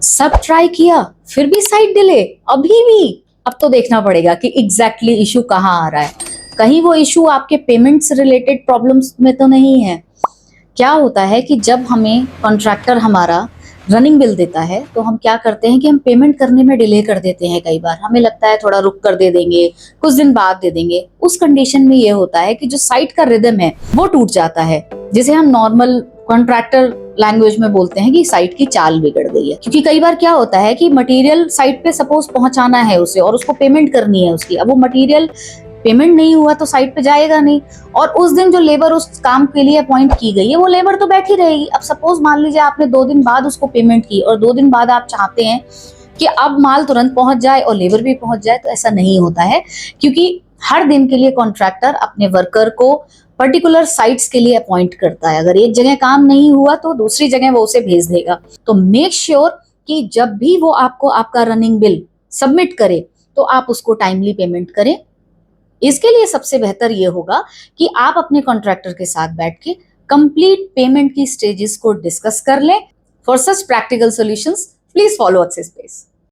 सब ट्राई किया फिर भी साइट डिले, अभी भी। अब तो देखना पड़ेगा कि एग्जैक्टली इशू कहाँ आ रहा है। कहीं वो इशू आपके पेमेंट से रिलेटेड प्रॉब्लम्स में तो नहीं है। क्या होता है कि जब हमें कॉन्ट्रैक्टर हमारा रनिंग बिल देता है तो हम क्या करते हैं कि हम पेमेंट करने में डिले कर देते हैं। कई बार हमें लगता है थोड़ा रुक कर दे देंगे, कुछ दिन बाद दे देंगे। उस कंडीशन में ये होता है कि जो साइट का रिदम है वो टूट जाता है, जिसे हम नॉर्मल कॉन्ट्रैक्टर लैंग्वेज में बोलते हैं कि साइट की चाल बिगड़ गई है। क्योंकि कई बार क्या होता है कि मटेरियल साइट पे सपोज पहुंचाना है उसे और उसको पेमेंट करनी है उसकी, अब वो मटेरियल पेमेंट नहीं हुआ तो साइट पे जाएगा नहीं। और उस दिन जो लेबर उस काम के लिए अपॉइंट की गई है वो लेबर तो बैठी रहेगी। अब सपोज मान लीजिए आपने 2 दिन बाद उसको पेमेंट की और 2 दिन बाद आप चाहते हैं कि अब माल तुरंत पहुंच जाए और लेबर भी पहुंच जाए, तो ऐसा नहीं होता है। क्योंकि हर दिन के लिए कॉन्ट्रैक्टर अपने वर्कर को पर्टिकुलर साइट्स के लिए अपॉइंट करता है। अगर एक जगह काम नहीं हुआ तो दूसरी जगह वो उसे भेज देगा। तो मेक श्योर कि जब भी वो आपको आपका रनिंग बिल सबमिट करे तो आप उसको टाइमली पेमेंट करें। इसके लिए सबसे बेहतर ये होगा कि आप अपने कॉन्ट्रैक्टर के साथ बैठ के कंप्लीट पेमेंट की स्टेजेस को डिस्कस कर लें। For such practical solutions please follow access space.